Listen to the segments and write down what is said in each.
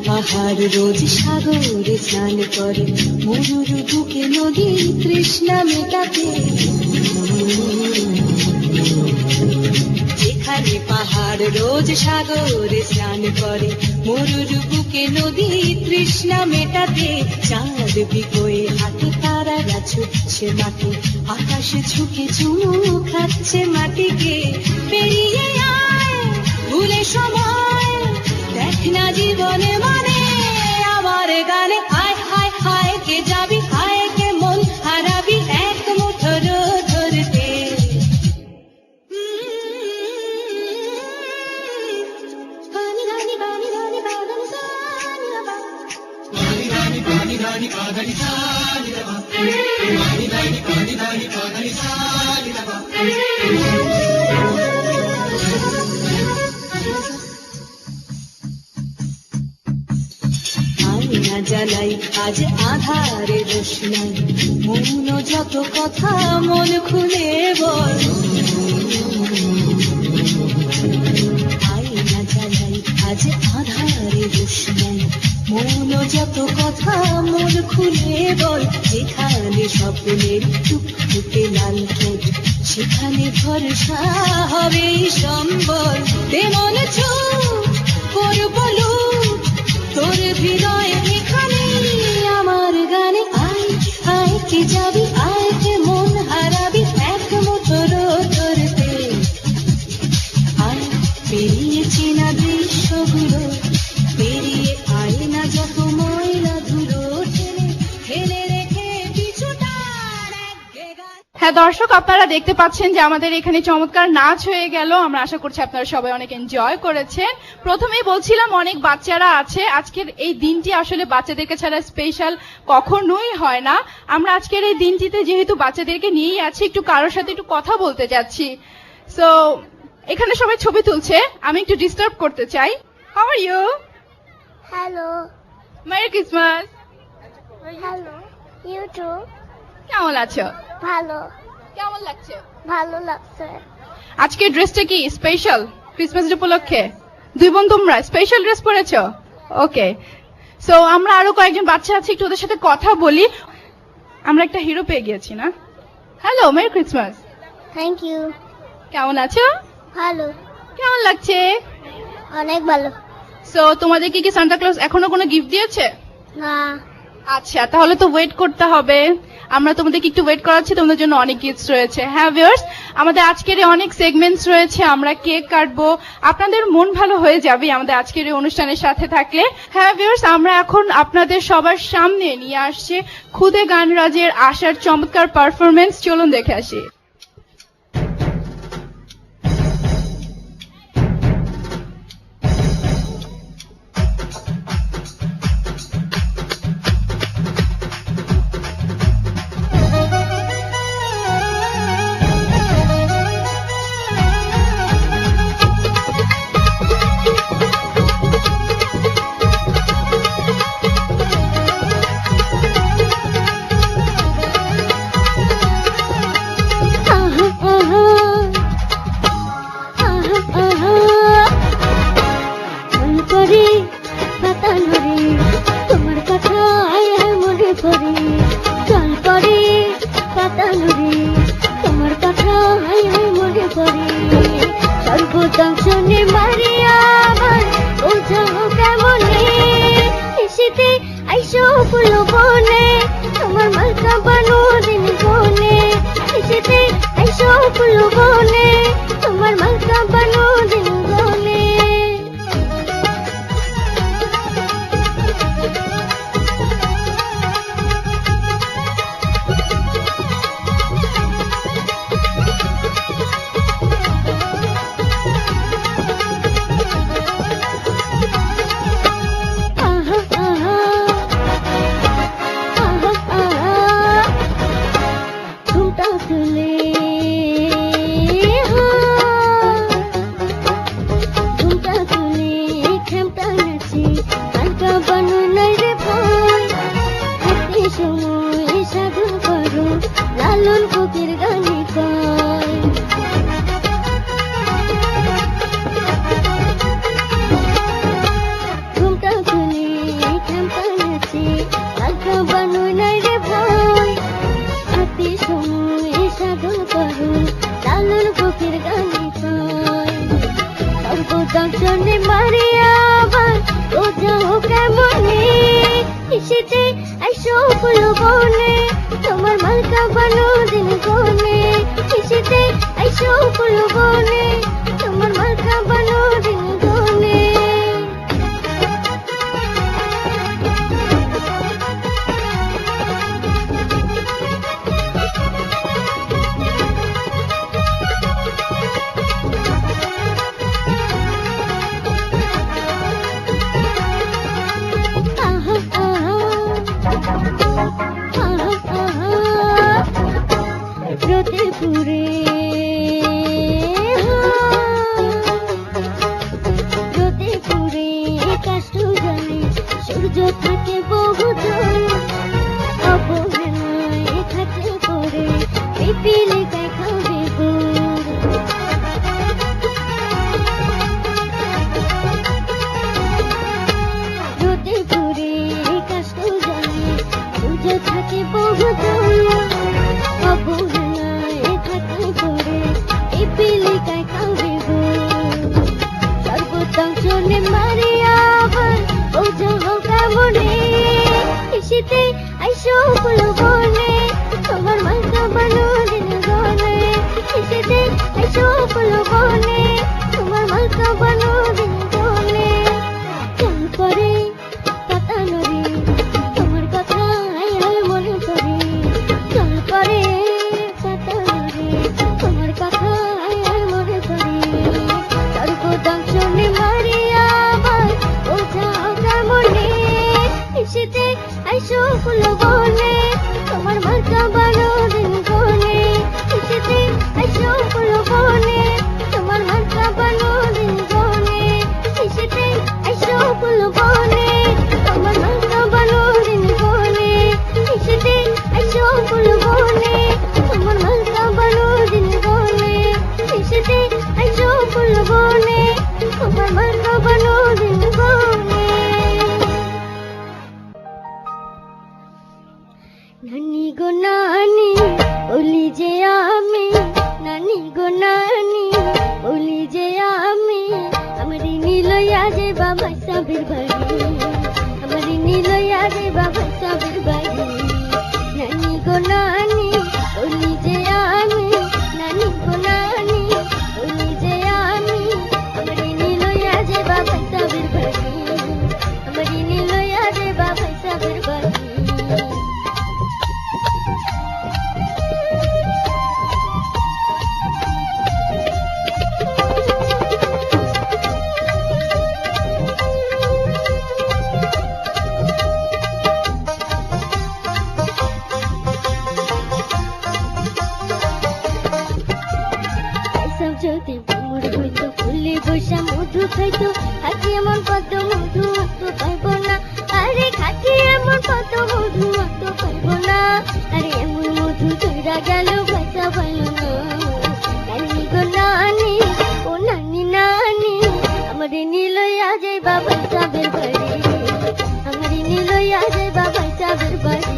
পাহাড় রোজ সাগরে স্নান করে, মরুর বুকে নদী তৃষ্ণা মেটাতে। যেখানে পাহাড় রোজ সাগরে স্নান করে, মরুর বুকে নদী তৃষ্ণা মেটাতে। চাঁদ বিকোয়ে হাতে তারারা ছুটছে মাঠে, আকাশে ঝুঁকে চুমু খাচ্ছে মাটিকে। পেরিয়ে আয় ভুলে সময়, দেখ না জীবনে মানে আমার গানে। আয় হায় হায় কে যাবি, হায় কে মন হারাবি এক মুঠোর ধরতে। জ্বালাই আজ আধারে রোশনাই, মৌন যত কথা মন খুলে বল। আয়না জ্বালাই আজ আধারে রোশনাই, মৌন যত কথা মন খুলে বল। যেখানে স্বপ্নের টুকটুকে লাল ঠোঁট, সেখানে ভরসা হবে সম্বল। তেমন ছুট করব লুট তোর হৃদয় এখানে আমার গানে। আয় আয় কে যাবি, আয় কে মন হারাবি এক মুঠোর ধরতে। আয় পেরিয়ে চেনা দৃশ্যগুলো, পেরিয়ে আয় না যত ময়লা ধুলো, ঠেলে রেখে পিছুটার এক গান। হ্যাঁ দর্শক, আপনারা দেখতে পাচ্ছেন যে আমাদের এখানে চমৎকার নাচ হয়ে গেল। আমরা আশা করছি আপনারা সবাই অনেক এনজয় করেছেন। প্রথমেই বলছিলাম অনেক বাচ্চারা আছে, আজকের এই দিনটি আসলে বাচ্চাদেরকে ছাড়া স্পেশাল কখনোই হয় না। আমরা আজকের এই দিনটিতে যেহেতু বাচ্চাদেরকে নিয়েই আছি, একটু কারোর সাথে একটু কথা বলতে যাচ্ছি। সো এখানে সবাই ছবি তুলছে, আমি একটু ডিস্টার্ব করতে চাই। How are you? Hello. Merry Christmas. Hello. You too. কেমন আছো? ভালো। কেমন লাগছে? ভালো লাগছে। আজকের ড্রেসটা কি স্পেশাল ক্রিসমাস উপলক্ষে? দুই বোন তোমরা স্পেশাল ড্রেস পরেছো? ওকে, সো আমরা আরো কয়েকজন বাচ্চা আছে, একটু ওদের সাথে কথা বলি। আমরা একটা হিরো পেয়ে গিয়েছি না? Hello, merry Christmas. Thank you. কেমন আছো? ভালো। কেমন লাগছে? অনেক ভালো। সো তোমাদেরকে কি সান্টা ক্লজ এখনো কোনো গিফট দিয়েছে? না। আচ্ছা, তাহলে তো ওয়েট করতে হবে। আমরা তোমাদেরকে একটু ওয়েট করাচ্ছি, তোমাদের জন্য অনেক গিফটস রয়েছে। হ্যাঁ ভিউয়ার্স, আমাদের আজকের অনেক সেগমেন্টস রয়েছে, আমরা কেক কাটবো, আপনাদের মন ভালো হয়ে যাবে আমাদের আজকের এই অনুষ্ঠানের সাথে থাকলে। হ্যাঁ ভিউয়ার্স, আমরা এখন আপনাদের সবার সামনে নিয়ে আসছি খুদে গানরাজের আশার চমৎকার পারফরমেন্স। চলুন দেখে আসি। সর্বদংশনে মারিয়া আমার বোঝাও কেমনে এসেতে আইসো ফুল বনে তোমার মালকা বানো দিন গনে এসেতে আইসো ফুল বনে তোমার মালকা বানো দিন গনে লালন ফকির গানে গায় ঘুমটা খুলে খেমটা নাচে হালকা বানুই নাই রে ভাই হাতে সময় সাধন করো লালন ফকির গানে গায় সর্বদংশনে মারিয়া আবার বোঝাও কেমনে এসেতে আইসো ফুল বনে তোমার মালকা বানো দিন গনে এসেতে আইসো ফুল বনে তোমার মালকা বানো দিন গনে রোদে পুরে রোদে পুরে কষ্ট জানে সূর্য থাকে বহু দূর অবহেলায় থাকে পড়ে পিপিলি দেখাবে গুড় রোদে পুরে কষ্ট জানে সূর্য থাকে বহু দূর অবহেলায় থাকে পড়ে পিপিলিকায় খাবে গো সর্বদংশনে মারিয়া আবার বোঝাও কেমনে এসেতে আইসো ফুল বনে তোমার মালকা বানো দিন গনে এসেতে আইসো ফুল বনে তোমার মালকা বানো দিন গনে চল পরে পাতা নড়ে তোমার কথা আয় মনে করে চল পরে পাতা নড়ে তোমার কথা আয় মনে করে সর্বদংশনে মারিয়া আবার বোঝাও কেমনে এসেতে আইসো ফুল বনে তোমার মালকা বানো দিন গনে এসেতে আইসো ফুল বনে তোমার মালকা বানো দিন গনে এসেতে আইসো ফুল বনে তোমার মালকা বানো দিন গনে এসেতে আইসো ফুল বনে তোমার মালকা বানো দিন গনে এসেতে আইসো ফুল বনে তোমার মালকা বানো দিন গনে নানি গো নানি বলি যে আমি নানি গো নানি বলি যে আমি আমার নীলয়া যে বাবা সাবির বাড়ি আমার নীলয়া যে বাবা সাবির বাড়ি নানি গো নানি বলি যে আমি নানি গো নানি বলি যে আমি আমার নীলয়া যে বাবা সাবির বাড়ি আমার নীলয়া যে বাবা সাবির বাড়ি যদি ভ্রমর হইতো ফুলে বসা মধু খাইতো খাকি এমন কত মধু অত পাইব না আরে খাকি এমন কত মধু অত পাইব না আরে এমন মধু চইরা গেল ভাষা পাইল না নানি গো নানি ও নানি নানি আমার নীলয়া যে বাবা সাবের বাড়ি আমার নীলয়া যে বাবা সাবের বাড়ি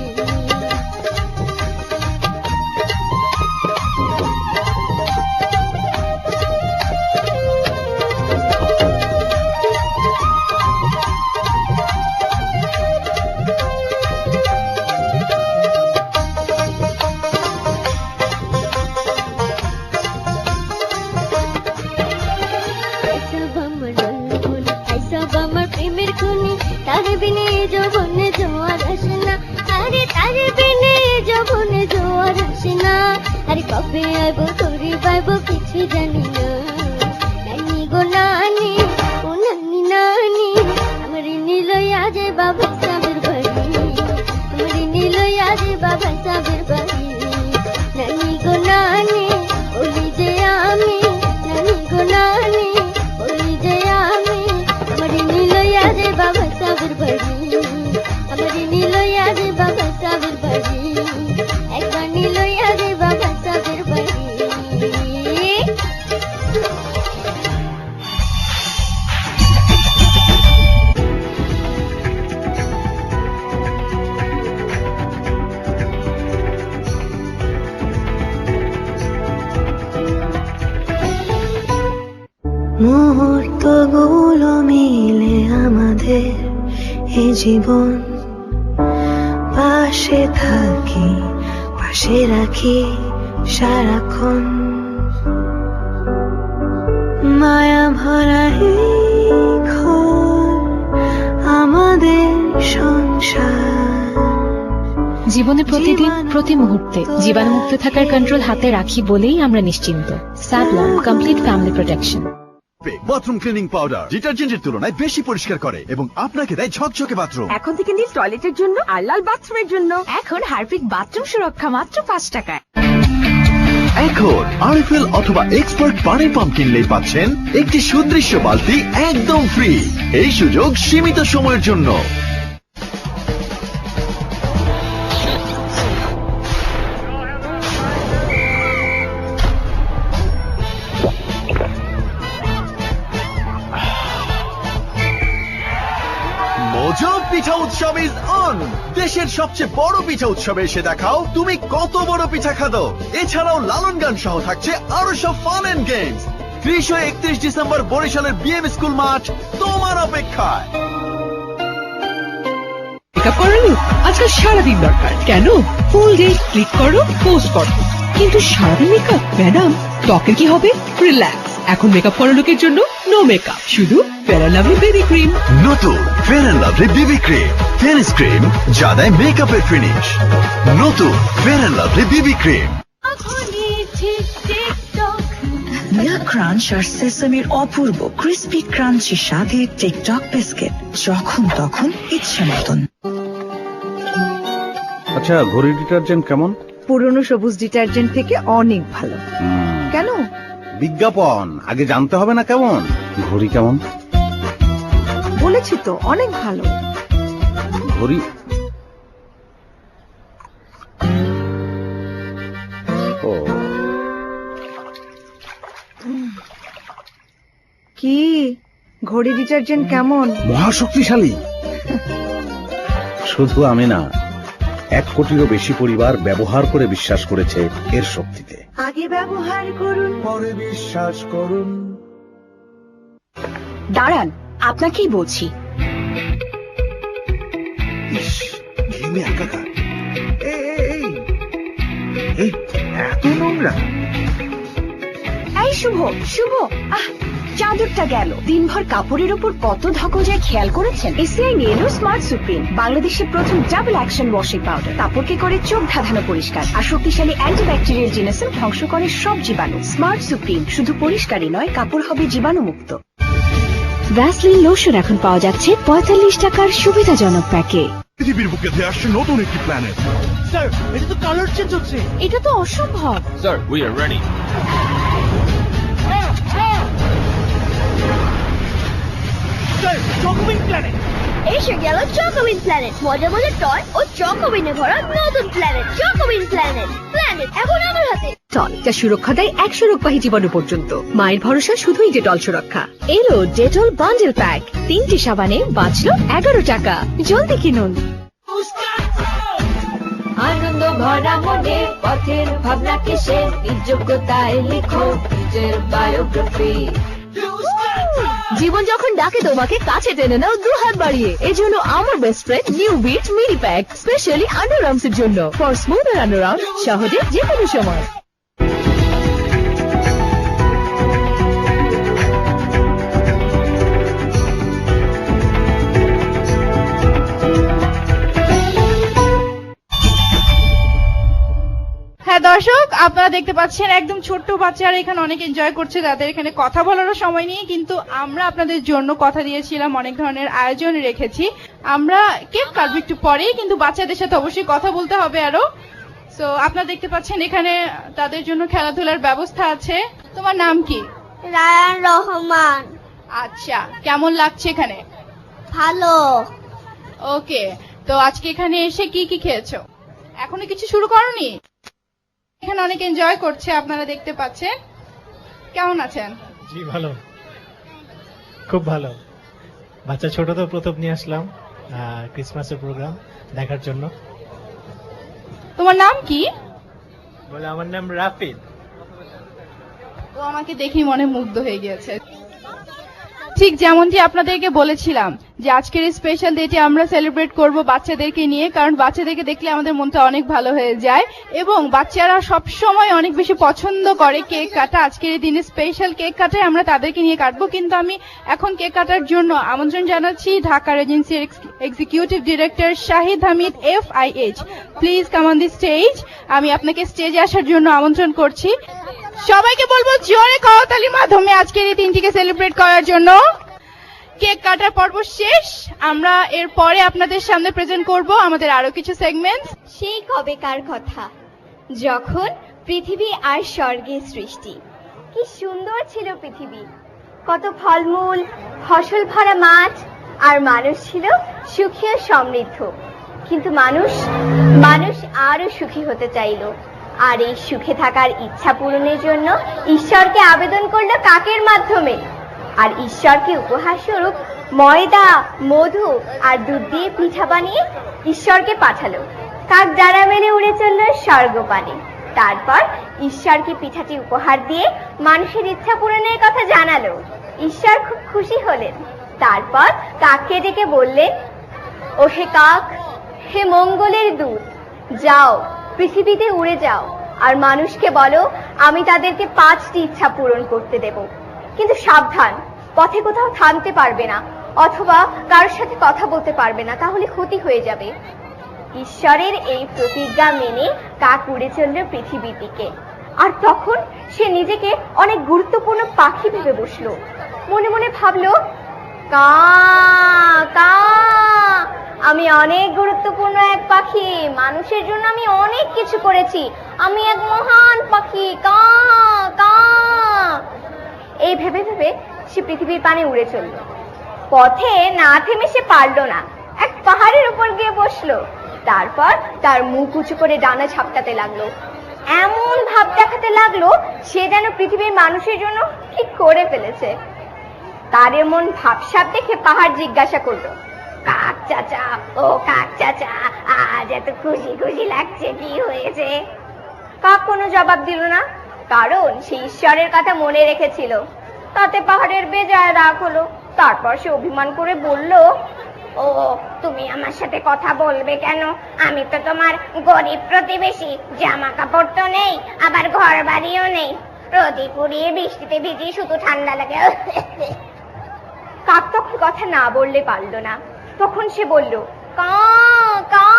আরে কবে আইবো তোরে পাইবো কিছু জানি না। নানি গো নানি, ও নানি নানি, আমার নীলয়া যে বাবা সাবের বাড়ি, আমার নীলয়া যে বাবা সাবের বাড়ি। নানি গো নানি, ওলি যে আমি, নানি গো নানি, ওলি যে আমি, আমার নীলয়া যে বাবা সাবের বাড়ি, আমার নীলয়া যে বাবা সাবের বাড়ি, একবার নীলয়া যে বাবা সাবের বাড়ি। মুহূর্তগুলো মিলে আমাদের এ জীবন, পাশে থাকি পাশে রাখি সারাক্ষণ। মায়া ভরা এই ঘর আমাদের সংসার। জীবনে প্রতিদিন প্রতি মুহূর্তে জীবাণুমুক্ত থাকার কন্ট্রোল হাতে রাখি বলেই আমরা নিশ্চিন্ত। Savlon complete family protection. Bathroom cleaning powder ডিটারজেন্টের তুলনায় বেশি পরিষ্কার করে এবং আপনাকে দেয় ঝকঝকে বাথরুম। এখন থেকে নীল টয়লেটের জন্য আর লাল বাথরুমের জন্য। এখন হারপিক বাথরুম সুরক্ষা মাত্র 5 টাকায়। এখন আরএফএল অথবা এক্সপার্ট পানির পাম্প কিনলেই পাচ্ছেন একটি সুদৃশ্য বালতি একদম ফ্রি। এই সুযোগ সীমিত সময়ের জন্য। মোজো পিঠা উৎসব ইজ অন। দেশের সবচেয়ে বড় পিঠা উৎসবে এসে দেখাও তুমি কত বড় পিঠা খাদো। এছাড়াও লালন গান সহ থাকছে আরো সব ফান এন্ড গেমস। 30 ও 31 ডিসেম্বর বরিশালের বিএম স্কুল মাঠ তোমার অপেক্ষায়। মেকআপ করানো আজকাল সারাদিন দরকার। কেন? ফুল ডে ক্লিক করো, পোস্ট করো, কিন্তু সারাদিন মেকআপ ম্যাডাম, ত্বকের কি হবে? রিল্যাক্স, এখন মেকআপ করার লোকের জন্য নো মেকআপ, শুধু Fair and Lovely baby cream. নতুন Fair and Lovely baby cream, fairish cream যা দেয় মেকআপের ফিনিশ। নতুন Fair and Lovely baby cream. মিয়া ক্রাঞ্চ আর সেসামির অপূর্ব ক্রিস্পি ক্রাঞ্চি স্বাদে টিকটক বিস্কিট, যখন তখন ইচ্ছে মতন। আচ্ছা, ঘড়ি ডিটারজেন্ট কেমন? পুরনো সবুজ ডিটারজেন্ট থেকে অনেক ভালো। কেন? বিজ্ঞাপন আগে জানতে হবে না কেমন? ঘড়ি কেমন? বলেছি তো অনেক ভালো। ঘড়ি ও কি ঘড়ি ডিটারজেন্ট কেমন? মহাশক্তিশালী। শুধু আমি না, 1 কোটিরও বেশি পরিবার ব্যবহার করে বিশ্বাস করেছে এর শক্তিতে। আগে ব্যবহার করুন, পরে বিশ্বাস করুন। দাঁড়ান, আপনাকেই বলছি। ইস, ঘেমে একাকার। এই এত নোংরা। এই শুভ শুভ, চাদরটা গেল। দিনভর কাপড়ের উপর কত ধকল যায় খেয়াল করেছেন? এসিআই নিয়ে এলো স্মার্ট সুপ্রিম, বাংলাদেশের প্রথম ডাবল অ্যাকশন ওয়াশিং পাউডার। কাপড়কে করে চোখ ধাঁধানো পরিষ্কার আর শক্তিশালী অ্যান্টিব্যাকটেরিয়াল জিনাসিল ধ্বংস করে সব জীবাণু। স্মার্ট সুপ্রিম শুধু পরিষ্কারই নয়, কাপড় হবে জীবাণু মুক্ত। ভ্যাসলিন লোশন এখন পাওয়া যাচ্ছে 45 টাকার সুবিধাজনক প্যাকে। পৃথিবীর বুকে ধেয়ে আসছে নতুন একটি প্ল্যানেট। স্যার, এটা তো কালার চেঞ্জ হচ্ছে। এটা তো অসম্ভব। Sir, we are ready. এসে গেল চকোবিন প্ল্যানেট, মজা মজা টয় ও চকোবিনে ভরা নতুন প্ল্যানেট। চকোবিন প্ল্যানেট, প্ল্যানেট এখন আমার হাতে। ডেটল, যা সুরক্ষা দেয় 100 রোগবাহী জীবাণু পর্যন্ত। মায়ের ভরসা শুধুই ডেটল সুরক্ষা। এলো ডেটল বান্ডেল প্যাক, 3টি সাবানে বাঁচলো 11 টাকা। জলদি কিনুন। আনন্দ ভরা মনে পথের ভাবনা কিসে, যোগ্যতায় লিখো নিজের বায়োগ্রাফি। জীবন যখন ডাকে তোমাকে কাছে টেনে নাও 2 হাত বাড়িয়ে। এজন্য আমার best friend new Bit mini pack, specially underarms এর জন্য, ফর স্মুথার আন্ডারআর্ম, সহজে যে কোনো সময়। হ্যাঁ দর্শক, আপনারা দেখতে পাচ্ছেন একদম ছোট্ট বাচ্চারা এখানে অনেক এনজয় করছে, তাদের এখানে কথা বলারও সময় নেই, কিন্তু আমরা আপনাদের জন্য কথা দিয়েছিলাম, অনেক ধরনের আয়োজন রেখেছি। আমরা কেক কাটবো একটু পরেই, কিন্তু বাচ্চাদের সাথে অবশ্যই কথা বলতে হবে আরো। তো আপনারা দেখতে পাচ্ছেন এখানে তাদের জন্য খেলাধুলার ব্যবস্থা আছে। তোমার নাম কি? রায়ান রহমান। আচ্ছা, কেমন লাগছে এখানে? ভালো। ওকে, তো আজকে এখানে এসে কি কি খেয়েছো? এখনো কিছু শুরু করোনি? এখানে অনেক এনজয় করছে, আপনারা দেখতে পাচ্ছেন। কেমন আছেন? জি ভালো, খুব ভালো। বাচ্চা ছোট তো প্রথম নিয়ে আসলাম ক্রিসমাসের প্রোগ্রাম দেখার জন্য। তোমার নাম কি? বলে আমার নাম রাফিদ। ও আমাকে দেখি মনে মুগ্ধ হয়ে গিয়েছে। ঠিক যেমনটি আপনাদেরকে বলেছিলাম যে আজকের স্পেশাল ডেটি আমরা সেলিব্রেট করব বাচ্চাদেরকে নিয়ে, কারণ বাচ্চাদেরকে দেখলে আমাদের মনটা অনেক ভালো হয়ে যায় এবং বাচ্চারা সব সময় অনেক বেশি পছন্দ করে কেক কাটা। আজকের এই দিনে স্পেশাল কেক কাটায় আমরা তাদেরকে নিয়ে কাটবো, কিন্তু আমি এখন কেক কাটার জন্য আমন্ত্রণ জানাচ্ছি ঢাকা এজেন্সির executive director Shahid Hamid FIH। Please come on the stage. আমি আপনাকে স্টেজে আসার জন্য আমন্ত্রণ করছি। সবাইকে বলবো জোরে করতালির মাধ্যমে আজকের এই দিনটিকে সেলিব্রেট করার জন্য। কেক কাটার পর্ব শেষ, আমরা এর পরে আপনাদের সামনে প্রেজেন্ট করব আমাদের আরো কিছু সেগমেন্ট। সেই কবেকার কথা, যখন পৃথিবী আর স্বর্গের সৃষ্টি। কি সুন্দর ছিল পৃথিবী, কত ফলমূল, ফসল ভরা মাঠ, আর মানুষ ছিল সুখী ও সমৃদ্ধ। কিন্তু মানুষ আরো সুখী হতে চাইল, আর এই সুখে থাকার ইচ্ছা পূরণের জন্য ঈশ্বরকে আবেদন করলো কাকের মাধ্যমে। আর ঈশ্বরকে উপহার স্বরূপ ময়দা, মধু আর দুধ দিয়ে পিঠা বানিয়ে ঈশ্বরকে পাঠালো। কাক ডানা মেলে উড়ে চলল স্বর্গপানে। তারপর ঈশ্বরকে পিঠাটি উপহার দিয়ে মানুষের ইচ্ছা পূরণের কথা জানালো। ঈশ্বর খুব খুশি হলেন। তারপর কাককে ডেকে বললেন, ও হে কাক, হে মঙ্গলের দূত, যাও পৃথিবীতে উড়ে যাও আর মানুষকে বলো আমি তাদেরকে 5টি ইচ্ছা পূরণ করতে দেব। কিন্তু সাবধান, পথে কোথাও থামতে পারবে না অথবা কারোর সাথে কথা বলতে পারবে না, তাহলে ক্ষতি হয়ে যাবে। ঈশ্বরের এই প্রতিজ্ঞা মেনে কাক উড়ে চলল পৃথিবীর দিকে। আর তখন সে নিজেকে অনেক গুরুত্বপূর্ণ পাখি ভেবে বসলো। মনে মনে ভাবলো, কা কা, আমি অনেক গুরুত্বপূর্ণ এক পাখি, মানুষের জন্য আমি অনেক কিছু করেছি, আমি এক মহান পাখি, কা কা। এই ভেবে ভেবে সে পৃথিবীর পানে উড়ে চলল। পথে না থেমে সে পারলো না, এক পাহাড়ের উপর গিয়ে বসলো। তারপর তার মুখ উঁচু করে ডানা ঝাপটাতে লাগলো, এমন ভাব দেখাতে লাগলো সে যেন পৃথিবীর মানুষের জন্য কি করে ফেলেছে। তার এমন ভাবসাব দেখে পাহাড় জিজ্ঞাসা করলো, কাক চাচা, ও কাক চাচা, আজ এত খুশি খুশি লাগছে, কি হয়েছে? কাক কোনো জবাব দিল না, কারণ সে ঈশ্বরের কথা মনে রেখেছিল। তাতে পাহাড়ের বেজায় রাগ হলো। তারপর সে অভিমান করে বলল, ও তুমি আমার সাথে কথা বলবে কেন? আমি তো তোমার গরিব প্রতিবেশী, জামা কাপড় তো নেই, আবার ঘর বাড়িও নেই, রোদে পুড়িয়ে বৃষ্টিতে ভিজি শুধু ঠান্ডা লাগে। কাক তখন কথা না বললে পারল না। তখন সে বলল, কা কা,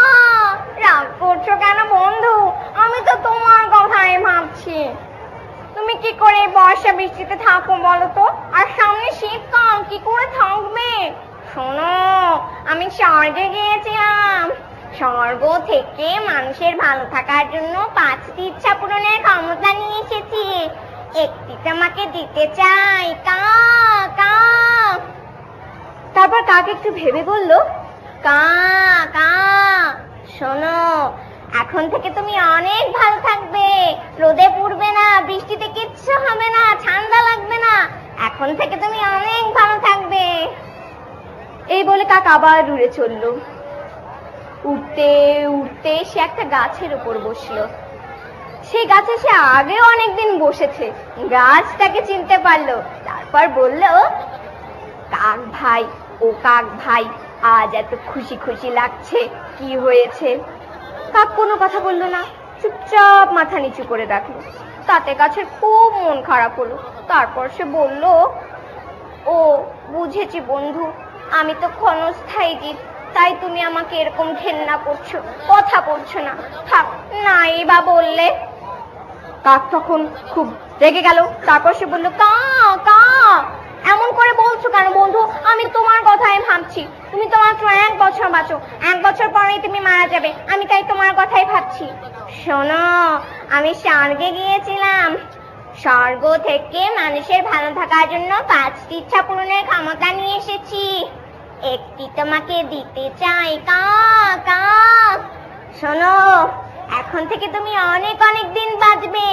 রাগ করছো কেন বন্ধু? আমি তো তোমার কথাই ভাবছি। তুমি কি করে বর্ষা বৃষ্টিতে থাকো বলো তো? আর সামনে শীতকাল, কি করে থাকবে? শোনো, আমি স্বর্গে গিয়েছিলাম। স্বর্গ থেকে মানুষের ভালো থাকার জন্য 5টি ইচ্ছা পূরণের ক্ষমতা নিয়ে এসেছি। একটি তোমাকে দিতে চাই, কা কা। তারপর কাক একটু ভেবে বলল, কা কা, শোনো, এখন থেকে তুমি অনেক ভালো থাকবে, রোদে পুড়বে না, বৃষ্টিতে কিচ্ছু হবে না, ঠান্ডা লাগবে না, এখন থেকে তুমি অনেক ভালো থাকবে। এই বলে কাক আবার উড়ে চলল। উঠতে উঠতে সে একটা গাছের উপর বসলো। সেই গাছে সে আগেও অনেকদিন বসেছে, গাছ তাকে চিনতে পারলো। তারপর বলল, কাক ভাই, ও কাক ভাই, আজ এত খুশি খুশি লাগছে, কি হয়েছে? কাক কোনো কথা বললো না, চুপচাপ মাথা নিচু করে রাখলো। তাতে গাছের খুব মন খারাপ হলো। তারপর সে বলল, ও বুঝেছি বন্ধু, আমি তো ক্ষণস্থায়ী জীব, তাই তুমি আমাকে এরকম ঘেন্না করছো, কথা বলছো না। থাক, নাই বা বললে। কাক তখন খুব রেগে গেল। তারপর সে বলল, কা কা এমন করে বলছো কেন বন্ধু? আমি তোমার কথাই ভাবছি। তুমি তো মাত্র 1 বছর বাঁচো, 1 বছর পরেই তুমি মারা যাবে, আমি তাই তোমার কথাই ভাবছি। শোনো, আমি স্বর্গে গিয়েছিলাম, স্বর্গ থেকে মানুষের ভালো থাকার জন্য 5টি ইচ্ছা পূরণের ক্ষমতা নিয়ে এসেছি। একটি তোমাকে দিতে চাই, কা কা। শোনো, এখন থেকে তুমি অনেক অনেক দিন বাঁচবে,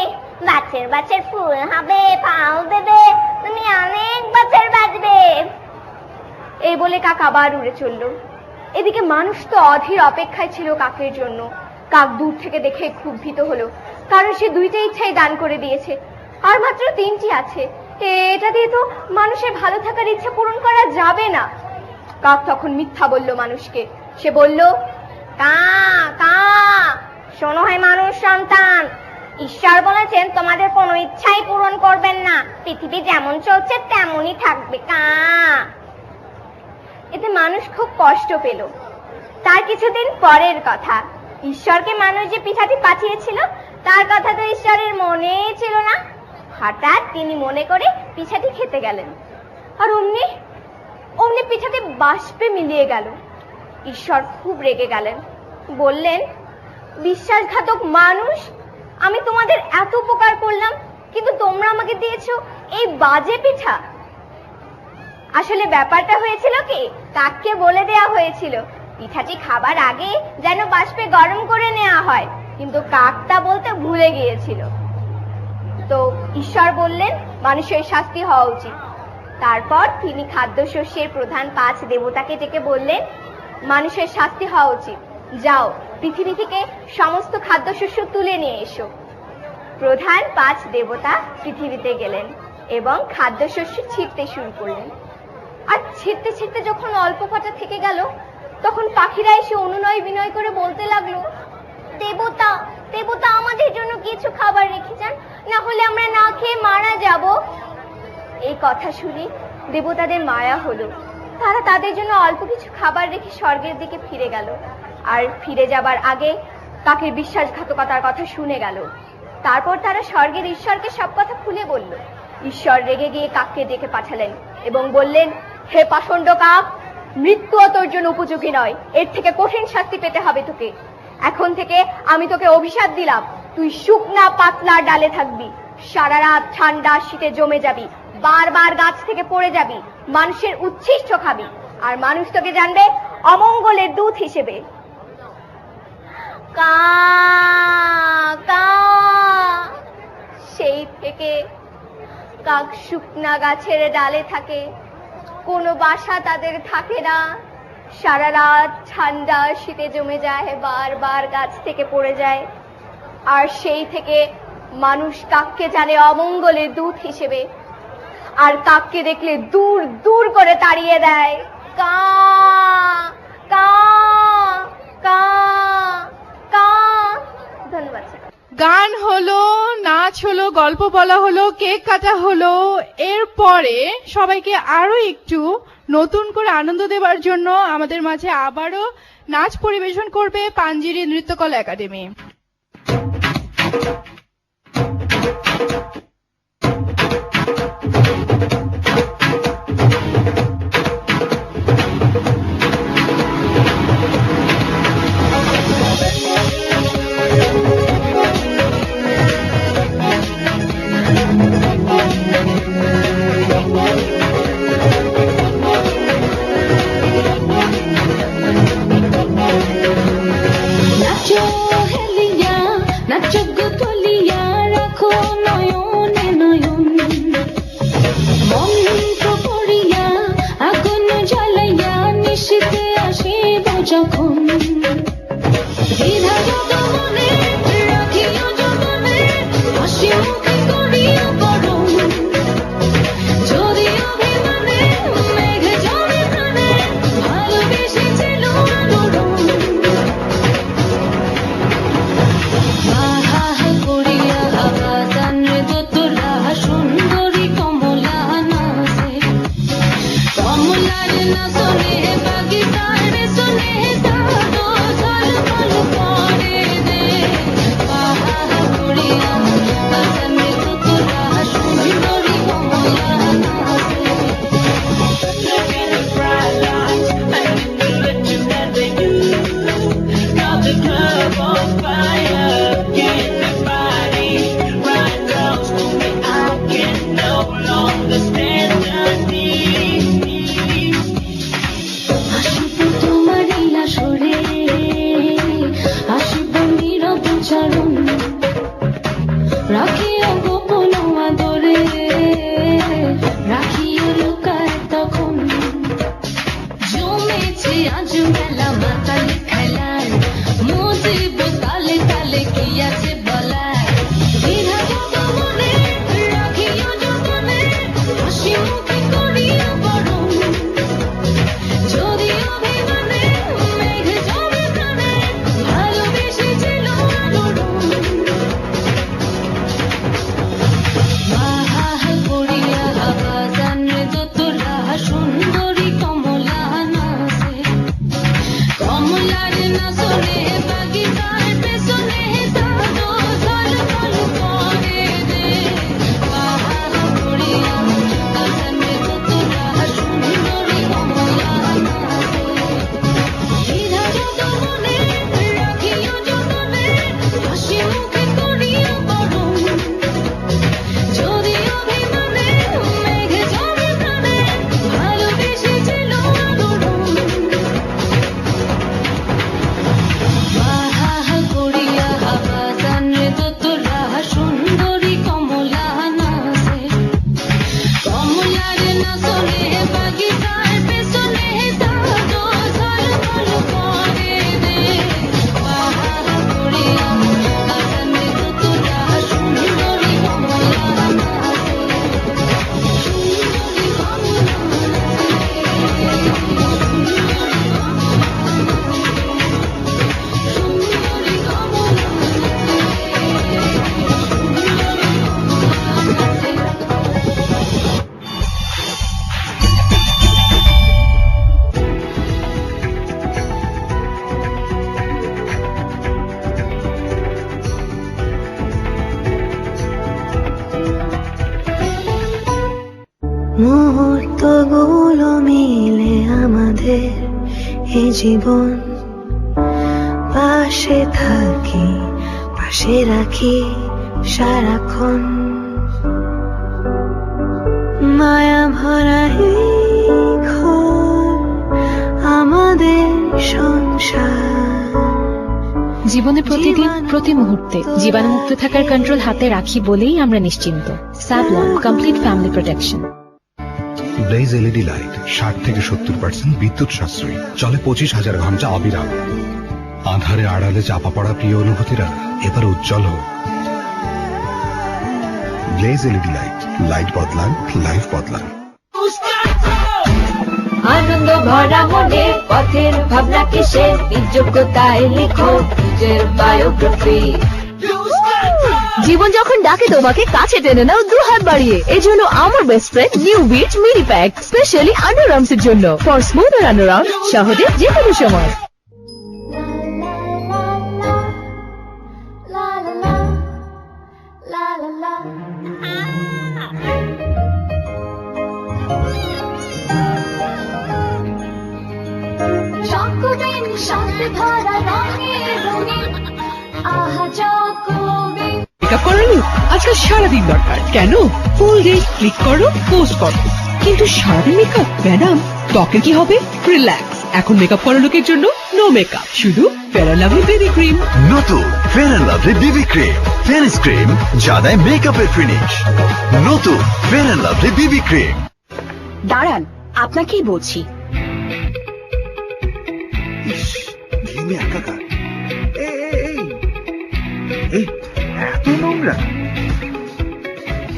বাচ্চার বাচ্চার ফুল হবে, পাও দেবে, তুমি অনেক বছর বাঁচবে। এই বলে কাক আবার উড়ে চলল। এদিকে মানুষ তো অধীর অপেক্ষায় ছিল কাকের জন্য। কাক দূর থেকে দেখে খুব ভীত হলো, কারণ সে 2টা ইচ্ছাই দান করে দিয়েছে, আর মাত্র 3টি আছে। এটা দিয়ে তো মানুষের ভালো থাকার ইচ্ছা পূরণ করা যাবে না। কাক তখন মিথ্যা বলল মানুষকে। সে বলল, কা কা শোনো হে মানুষ সন্তান, ঈশ্বর বলেছেন তোমাদের কোনো ইচ্ছাই পূরণ করবেন না, পৃথিবী যেমন চলছে তেমনই থাকবে, কা। এতে মানুষ খুব কষ্ট পেল। তার কিছুদিন পরের কথা, ঈশ্বরকে মানুষ যে পিঠাটি পাঠিয়েছিল তার কথা তো ঈশ্বরের মনেই ছিল না। হঠাৎ তিনি মনে করে পিঠাটি খেতে গেলেন, আর অমনি অমনি পিঠাটি বাষ্পে মিলিয়ে গেল। ঈশ্বর খুব রেগে গেলেন, বললেন, বিশ্বাসঘাতক মানুষ, আমি তোমাদের এত উপকার করলাম, কিন্তু তোমরা আমাকে দিয়েছো এই বাজে পিঠা। আসলে ব্যাপারটা হয়েছিল কি, কাককে বলে দেয়া হয়েছিল পিঠাটি খাবার আগে যেন বাষ্পে গরম করে নেওয়া হয়, কিন্তু কাক তা বলতে ভুলে গিয়েছিল। তো ঈশ্বর বললেন মানুষের শাস্তি হওয়া উচিত। তারপর তিনি খাদ্যশস্যের প্রধান 5 দেবতাকে ডেকে বললেন, মানুষের শাস্তি হওয়া উচিত, যাও পৃথিবী থেকে সমস্ত খাদ্যশস্য তুলে নিয়ে এসো। প্রধান 5 দেবতা পৃথিবীতে গেলেন এবং খাদ্যশস্য ছিঁড়তে শুরু করলেন। আর ছিঁড়তে ছিঁড়তে যখন অল্প কটা থেকে গেল, তখন পাখিরা এসে অনুনয় বিনয় করে বলতে লাগলো, দেবতা দেবতা আমাদের জন্য কিছু খাবার রেখে যান, না হলে আমরা না খেয়ে মারা যাব। এই কথা শুনে দেবতাদের মায়া হলো। তারা তাদের জন্য অল্প কিছু খাবার রেখে স্বর্গের দিকে ফিরে গেল। আর ফিরে যাবার আগে কাকের বিশ্বাসঘাতকতার কথা শুনে গেল। তারপর তারা স্বর্গের ঈশ্বরকে সব কথা খুলে বলল। ঈশ্বর রেগে গিয়ে কাককে ডেকে পাঠালেন এবং বললেন, হে পাষণ্ড কাক, মৃত্যুও তোর জন্য উপযোগী নয়, এর থেকে কঠিন শাস্তি পেতে হবে তোকে। এখন থেকে আমি তোকে অভিশাপ দিলাম, তুই শুকনা পাতলা ডালে থাকবি, সারা রাত ঠান্ডা শীতে জমে যাবি, বারবার গাছ থেকে পড়ে যাবি, মানুষের উচ্ছিষ্ট খাবি, আর মানুষ তোকে জানবে অমঙ্গলের দূত হিসেবে। কা কা। সেই থেকে কাক শুকনা গাছের ডালে থাকে, কোনো বাসা তাদের থাকে না, সারা রাত ঠান্ডা শীতে জমে যায়, বারবার গাছ থেকে পড়ে যায়। আর সেই থেকে মানুষ কাককে জানে অমঙ্গলের দূত হিসেবে, আর কাককে দেখলে দূর দূর করে তাড়িয়ে দেয়। কা কা কা কা। ধন্যবাদ। গান হলো, নাচ হলো, গল্প বলা হলো, কেক কাটা হলো। এরপরে সবাইকে আরো একটু নতুন করে আনন্দ দেওয়ার জন্য আমাদের মাঝে আবারও নাচ পরিবেশন করবে পাঞ্জিরি নৃত্যকলা একাডেমি। Bye. মুহূর্তগুলো মিলে আমাদের এ জীবন, পাশে থাকি পাশে রাখি সারাক্ষণ, মায়া ভরা এই ঘর আমাদের সংসার। জীবনে প্রতিদিন প্রতি মুহূর্তে জীবাণুমুক্ত থাকার কন্ট্রোল হাতে রাখি বলেই আমরা নিশ্চিন্ত। Savlon complete family protection. Bless LED light 60 থেকে 70% বিদ্যুৎ সাশ্রয়ী, চলে 25,000 ঘন্টা অবিরাম। আঁধারে আড়ালে চাপা পড়া প্রিয় অনুভূতিরা এবার উজ্জ্বল হোক। ব্লেজ এলইডি লাইট, লাইট বদলান, লাইফ বদলান। আনন্দ ভরা মনে পথের ভাবনা কিসের, যোগ্যতায় লিখো নিজের বায়োগ্রাফি। জীবন যখন ডাকে তোমাকে কাছে টেনে নাও দু হাত বাড়িয়ে। এই জন্য আমার best friend new beach mini pack, specially underarms এর জন্য, ফর স্মুথার আন্ডারআর্ম, সহজে যে কোনো সময়। মেকআপ করানো আজকাল সারাদিন দরকার, কেন? ফুল ডে ক্লিক করো, পোস্ট করো, কিন্তু সারাদিন মেকআপ ম্যাডাম, ত্বকের কি হবে? রিল্যাক্স, এখন মেকআপ করা লোকের জন্য নো মেকআপ, শুধু Fair and Lovely baby cream. নতুন Fair and Lovely baby cream, fairish cream যা দেয় মেকআপের ফিনিশ। নতুন Fair and Lovely baby cream. দাঁড়ান, আপনাকেই বলছি। একাকার এত নোংরা।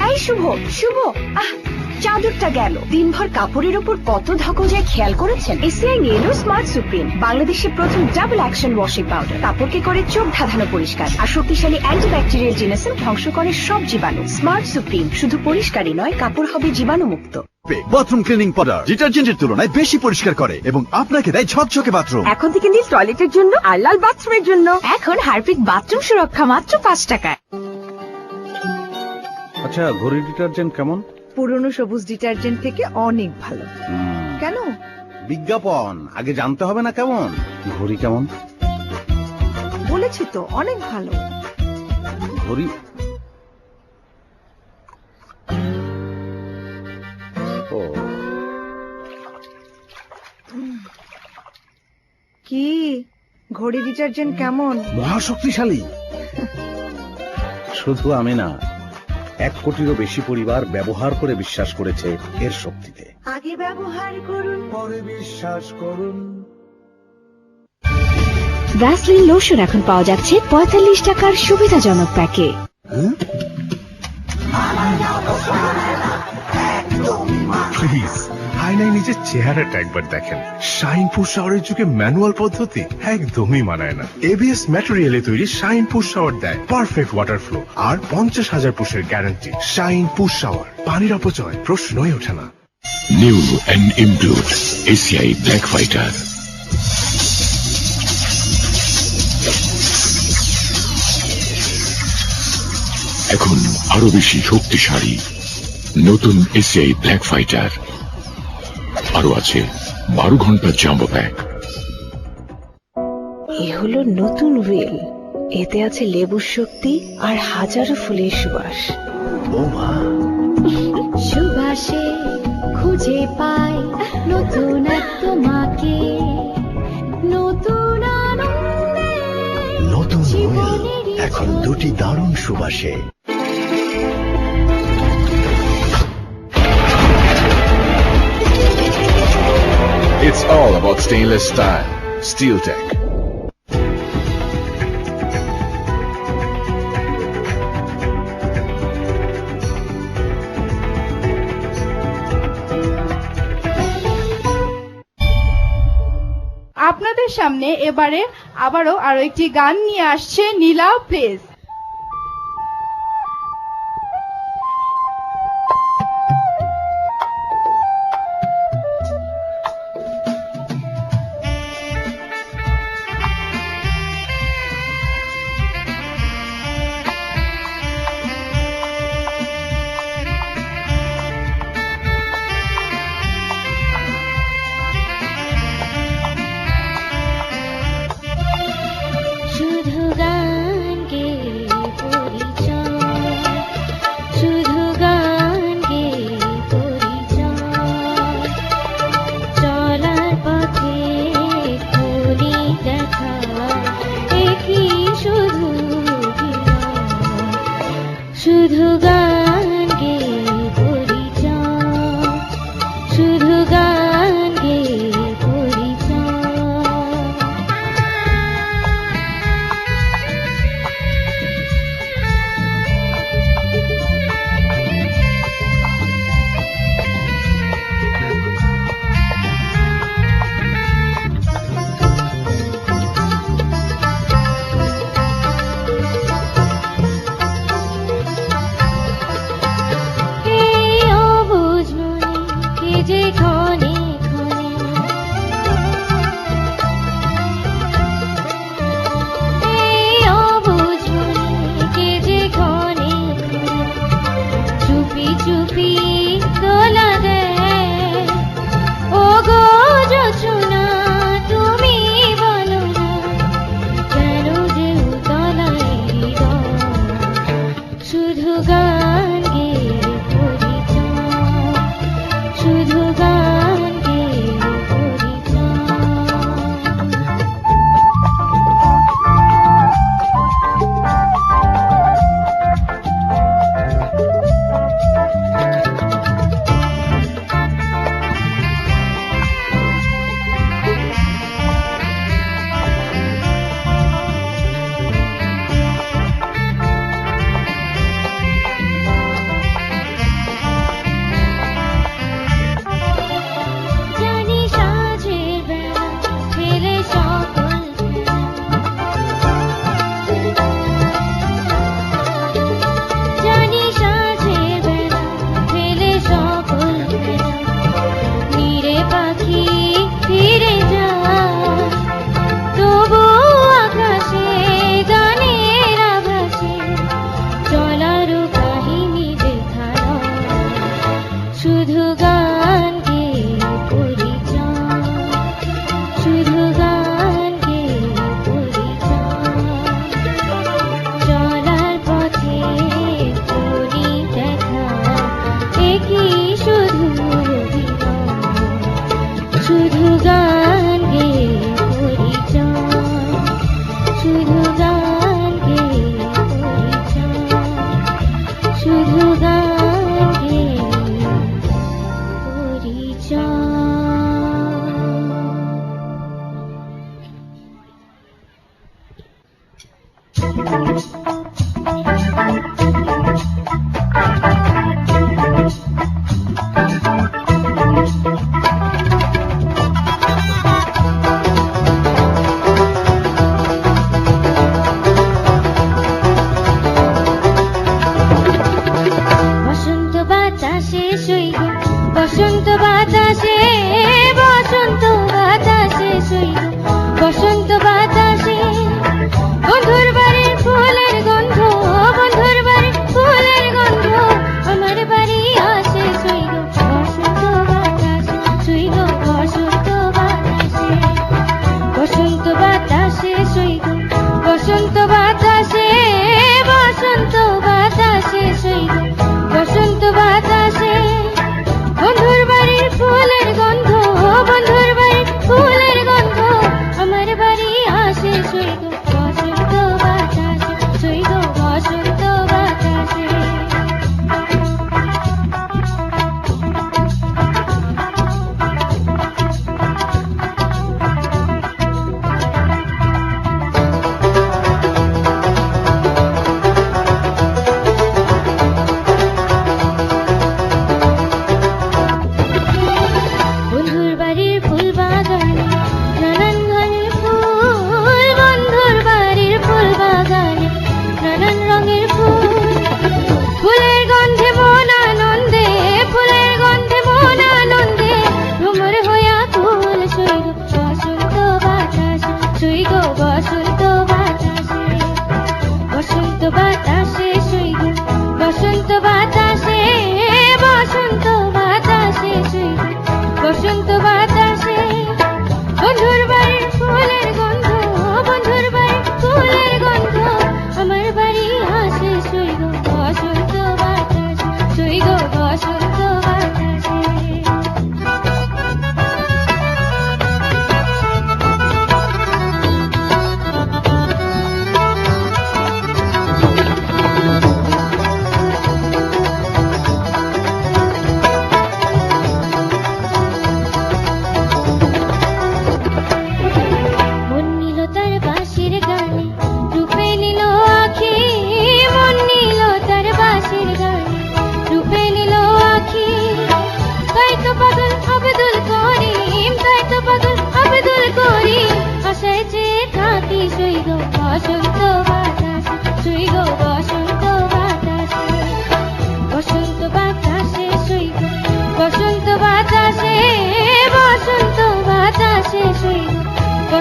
এই শুভ, শুভ, চাদরটা গেল। দিনভর কাপড়ের উপর কত ধকল যায় খেয়াল করেছেন? এসিআই নিয়ে এলো স্মার্ট সুপ্রিম, বাংলাদেশের প্রথম ডাবল অ্যাকশন ওয়াশিং পাউডার। কাপড়কে করে চোখ ধাঁধানো পরিষ্কার, আর শক্তিশালী অ্যান্টিব্যাকটেরিয়াল জিনাসিন ধ্বংস করে সব জীবাণু। স্মার্ট সুপ্রিম শুধু পরিষ্কারই নয়, কাপড় হবে জীবাণু মুক্ত। বাথরুম ক্লিনিং পাউডার ডিটারজেন্টের তুলনায় বেশি পরিষ্কার করে এবং আপনাকে দেয় ঝকঝকে বাথরুম। এখন থেকে নীল টয়লেটের জন্য আর লাল বাথরুমের জন্য। এখন হারপিক বাথরুম সুরক্ষা মাত্র 5 টাকায়। আচ্ছা, ঘড়ি ডিটারজেন্ট কেমন? পুরনো সবুজ ডিটারজেন্ট থেকে অনেক ভালো। কেন? বিজ্ঞাপন আগে জানতে হবে না কেমন? ঘড়ি কেমন? বলেছি তো অনেক ভালো। ঘড়ি ও কি ঘড়ি ডিটারজেন্ট কেমন? মহাশক্তিশালী। শুধু আমি না, 1 কোটিরও বেশি পরিবার ব্যবহার করে বিশ্বাস করেছে এর শক্তিতে। আগে ব্যবহার করুন, পরে বিশ্বাস করুন। ভ্যাসলিন লোশন এখন পাওয়া যাচ্ছে 45 টাকার সুবিধাজনক প্যাকে। প্লিজ আয়নায় নিজের চেহারাটা একবার দেখেন। শাইনপুর শাওয়ারের যুগে ম্যানুয়াল পদ্ধতি একদমই মানায় না। এবিএস ম্যাটেরিয়ালে তৈরি শাইনপুর শাওয়ার দেয় পারফেক্ট ওয়াটার ফ্লো আর 50,000 পুশের গ্যারান্টি। শাইনপুর শাওয়ার, পানির অপচয় প্রশ্নই ওঠে না। New and improved ACI black fighter. এখন আরো বেশি শক্তিশালী নতুন এসিআই ব্ল্যাক ফাইটার। আরো আছে 12 ঘন্টা জাম্বো প্যাক। এ হলো নতুন রিয়েল, এতে আছে লেবুর শক্তি আর হাজারো ফুলের সুবাস। সুবাসে খুঁজে পাই নতুন তোমাকে, নতুন আনন্দে, নতুন হুইল এখন 2টি দারুণ সুবাসে। It's all about stainless style. Steel Tech. আপনাদের সামনে এবারে আবারও আরো একটি গান নিয়ে আসছে নীলা প্লেস। গান গেয়ে পরিচয়, শুধু গান গেয়ে পরিচয়।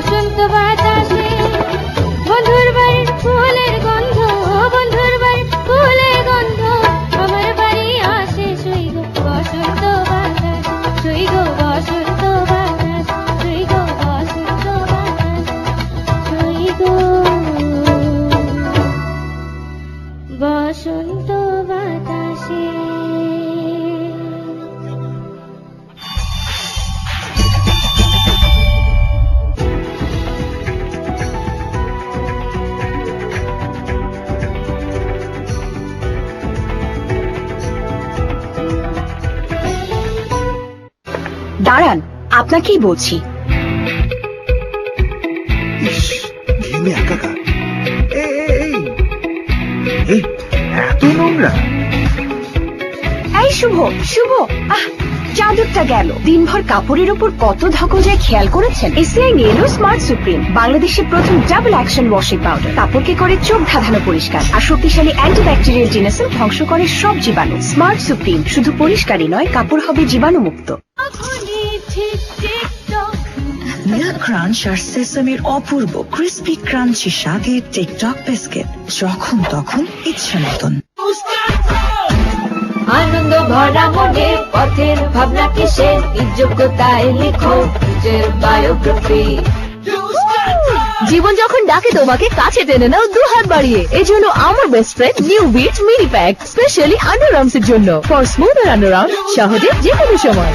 বসন্ত বাতাসে বন্ধুর বাড়ির ফুলের গন্ধ, বন্ধুর বাড়ির ফুলের গন্ধ, আমার বাড়ি আসে শুই গো বসন্ত বাতাস, শুই গো বসন্ত বাতাস, শুই গো বসন্ত বাতাস, শুই গো বসন্ত বাতাসে। দাঁড়ান, আপনাকেই বলছি। ঘেমে একাকার। এই এত নোংরা। এই শুভ, শুভ, আহ চাদরটা গেল। দিনভর কাপড়ের উপর কত ধকল যায় খেয়াল করেছেন? এসিআই নিয়ে এলো স্মার্ট সুপ্রিম, বাংলাদেশের প্রথম ডাবল অ্যাকশন ওয়াশিং পাউডার। কাপড়কে করে চোখ ধাঁধানো পরিষ্কার, আর শক্তিশালী অ্যান্টিব্যাকটেরিয়াল জিনাসিল ধ্বংস করে সব জীবাণু। স্মার্ট সুপ্রিম শুধু পরিষ্কারই নয়, কাপড় হবে জীবাণুমুক্ত। মিল্ক ক্রাঞ্চ আর সেসামির অপূর্ব ক্রিস্পি ক্রাঞ্চি স্বাদে টিকটক বিস্কিট, যখন তখন ইচ্ছে মতন। আনন্দ ভরা মনে পথের ভাবনা কিসের, যোগ্যতায় লিখো নিজের বায়োগ্রাফি। জীবন যখন ডাকে তোমাকে কাছে টেনে নাও দু হাত বাড়িয়ে। এই জন্য আমার best friend new Bit mini pack, specially underarms এর জন্য, ফর স্মুথার আন্ডারআর্মস, সহজে যে কোনো সময়।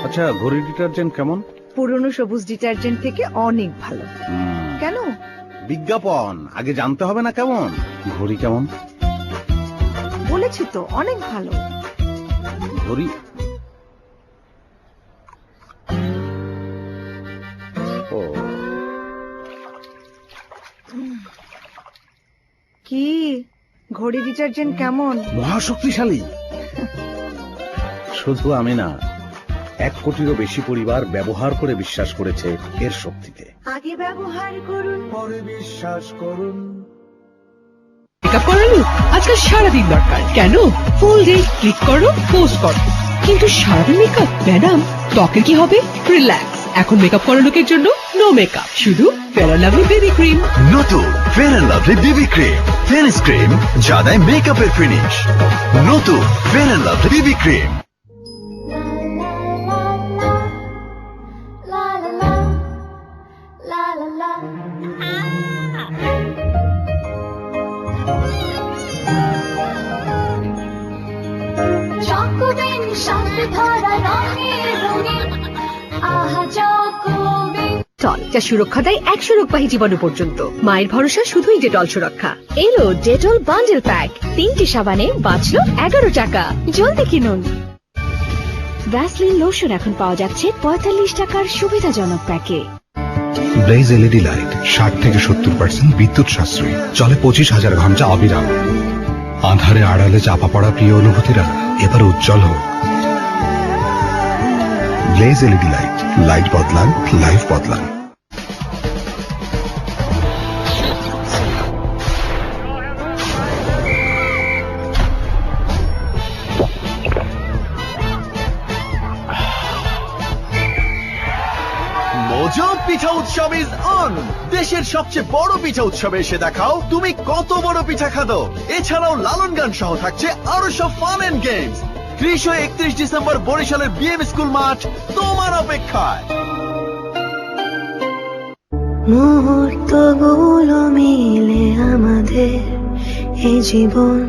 আচ্ছা, ঘড়ি ডিটারজেন্ট কেমন? পুরনো সবুজ ডিটারজেন্ট থেকে অনেক ভালো। কেন? বিজ্ঞাপন আগে জানতে হবে না কেমন? ঘড়ি কেমন? বলেছি তো অনেক ভালো। ঘড়ি ও কি ঘড়ি ডিটারজেন্ট কেমন? মহাশক্তিশালী। শুধু আমি না, 1 কোটিরও বেশি পরিবার ব্যবহার করে বিশ্বাস করেছে এর শক্তিতে। আগে ব্যবহার করুন, পরে বিশ্বাস করুন। মেকআপ করানো আজকাল সারাদিন দরকার। কেন? ফুল ডে ক্লিক করো, পোস্ট করো, কিন্তু সারাদিন মেকআপ ম্যাডাম, ত্বকের কি হবে? রিল্যাক্স, এখন মেকআপ করা লোকের জন্য নো মেকআপ, শুধু Fair and Lovely baby cream. নতুন Fair and Lovely baby cream, finish cream যা দেয় মেকআপের ফিনিশ। নতুন Fair and Lovely baby cream. Dettol, যা সুরক্ষা দেয় 100 রোগবাহী জীবাণু পর্যন্ত। মায়ের ভরসা শুধুই ডেটল সুরক্ষা। এলো ডেটল বান্ডেল প্যাক, 3টি সাবানে বাঁচলো 11 টাকা। জলদি কিনুন। ভ্যাসলিন লোশন এখন পাওয়া যাচ্ছে 45 টাকার সুবিধাজনক প্যাকে। ব্লেজ এলইডি লাইট 60 থেকে 70% বিদ্যুৎ সাশ্রয়ী, চলে 25,000 ঘন্টা অবিরাম। আঁধারে আড়ালে চাপা পড়া প্রিয় অনুভূতিরা এবার উজ্জ্বল হোক। ব্লেজ এলইডি লাইট, লাইট বদলান, লাইফ বদলান। মোজো পিঠা উৎসব ইজ অন। দেশের সবচেয়ে বড় পিঠা উৎসবে এসে দেখাও তুমি কত বড় পিঠা খাদো। এছাড়াও লালন গান সহ থাকছে আরো সব ফান এন্ড গেমস। 30 ও 31 ডিসেম্বর বরিশালের বিএম স্কুল মাঠ তোমার অপেক্ষায়। মুহূর্তগুলো মিলে আমাদের এই জীবন,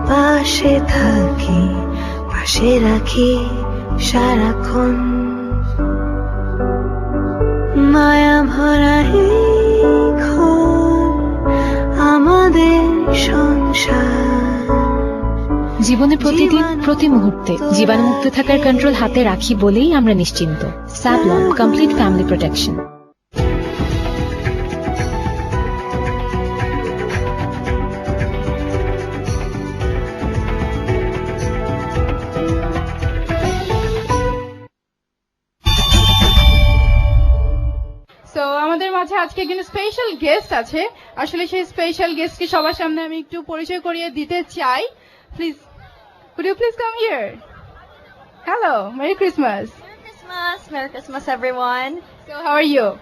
পাশে থাকি, পাশে রাখি সারাক্ষণ। মায়া ভরা এই ঘর আমাদের সংসার। জীবনে প্রতিদিন প্রতি মুহূর্তে জীবাণুমুক্ত থাকার কন্ট্রোল হাতে রাখি বলেই আমরা নিশ্চিন্ত। Savlon complete family protection. আমাদের মাঝে আজকে একজন স্পেশাল গেস্ট আছে। আসলে সেই স্পেশাল গেস্টকে সবার সামনে আমি একটু পরিচয় করিয়ে দিতে চাই। Please, could you please come here? Hello, Merry Christmas. Christmas. Merry Christmas, everyone. So how are you?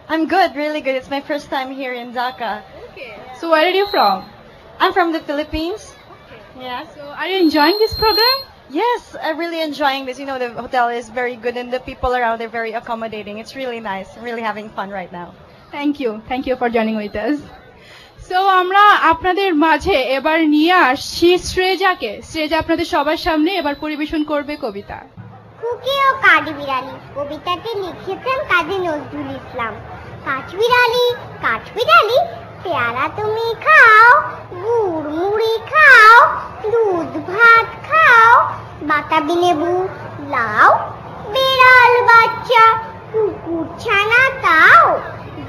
I'm good, really good. It's my first time here in Dhaka. Okay. So where are you from? I'm from the Philippines. Yeah. So are you enjoying this program? Yes, I'm really enjoying this. You know, the hotel is very good and the people around are very accommodating. It's really nice. I'm really having fun right now. Thank you. Thank you for joining with us. So আমরা আপনাদের মাঝে এবার নিয়ে আসছি শ্রেজাকে। শ্রেজা আপনাদের সবার সামনে এবার পরিবেশন করবে কবিতা। খুকি ও কাঠবিড়ালি কবিতাটি লিখেছেন কাজী নজরুল ইসলাম। কাঠবিড়ালি পেয়ারা তুমি খাও, গুড় মুড়ি খাও, দুধ ভাত খাও, বাতাবি লেবু লাও, বিড়াল বাচ্চা কুকুর ছানা তাও,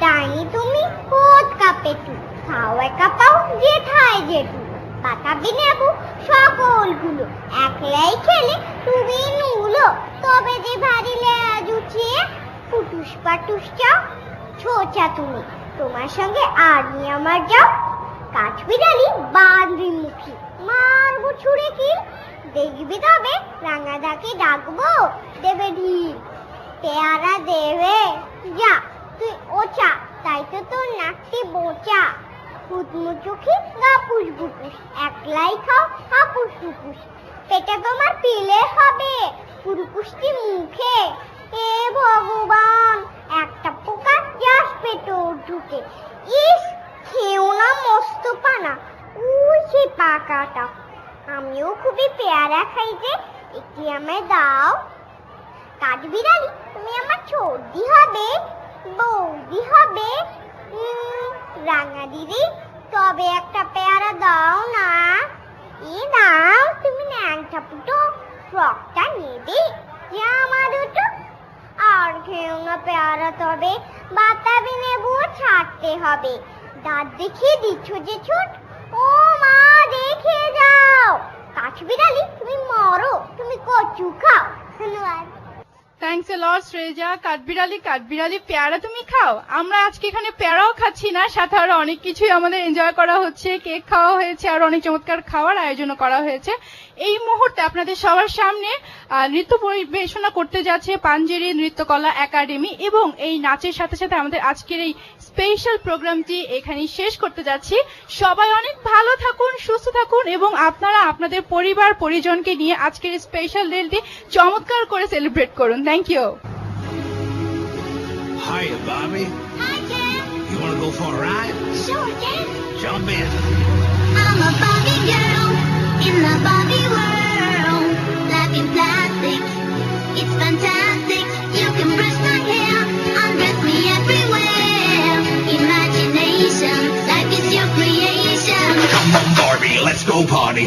ডাইনি তুমি কোদ কাপেটু, খাও একা পাও জেঠায় জেঠু, বাতাবি লেবু সকলগুলো একলাই খেলে তুমি নুলো, তবে যে ভারী লেজ উঠিয়ে ফুটুস পাটুস চাও, ছোচা তুমি তোমার সঙ্গে আর নিয়ে আমার যাও, কাঠবিড়ালি বাঁধবি মুখী মারবো ছুড়ে কি, দেখবি তবে রাঙাদাকে ডাকবো দেবে ঢিল, পেয়ারা দেবে যা তুই ওচা, তাই তো তোর নাকটি বোচা, ফুটমু চোখে গাপুস গুপুস, একলাই খাও হাপুস টুপুস, পেটে তোমার পিলে হবে পুরুকুষ্টি মুখে, এ ভগবান একটা পোকা যাস পেটোর ঢুকে, ইস খেও না মস্ত পানা, ওই সে পাকাটা, আমিও খুবই পেয়ারা খাই যে, একটি আমায় দাও, কাঠবিড়ালি তুমি আমার সর্দি হবে, বৌদি হবে, রাঙা দিদি তবে একটা পেয়ারা দাও না, এ দাও তুমি ন্যাংটা ফুটো ফ্রকটা নেবে জামা দুটো, আর খেও না পেয়ারা তবে বাতাবি লেবু ছাড়তে হবে, দাঁত দেখিয়ে দিচ্ছ যে ছুট, ও মা দেখে যাও, কাঠবিড়ালি তুমি মরো তুমি কচু খাও। ধন্যবাদ। থ্যাঙ্কস এ লট শ্রেজা। কাঠবিড়ালি পেয়ারা তুমি খাও। আমরা আজকে এখানে পেয়ারাও খাচ্ছি না, সাথে আরো অনেক কিছুই আমাদের এনজয় করা হচ্ছে, কেক খাওয়া হয়েছে, আর অনেক চমৎকার খাওয়ার আয়োজনও করা হয়েছে। এই মুহূর্তে আপনাদের সবার সামনে নৃত্য পরিবেশনা করতে যাচ্ছে পাঞ্জেরি নৃত্যকলা একাডেমি, এবং এই নাচের সাথে সাথে আমাদের আজকের এই স্পেশাল প্রোগ্রামটি এখানেই শেষ করতে যাচ্ছি। সবাই অনেক ভালো থাকুন, সুস্থ থাকুন, এবং আপনারা আপনাদের পরিবার পরিজনকে নিয়ে আজকের স্পেশাল দিনটি চমৎকার করে সেলিব্রেট করুন। Thank you. Hiya, Bobby. Hi, Ken. You want to go for a ride? Sure, Ken. Jump in. I'm a Barbie girl in the Barbie world. Life in plastic, it's fantastic. You can brush my hair, undress me everywhere. Imagination, life is your creation. Come on, Barbie, let's go party.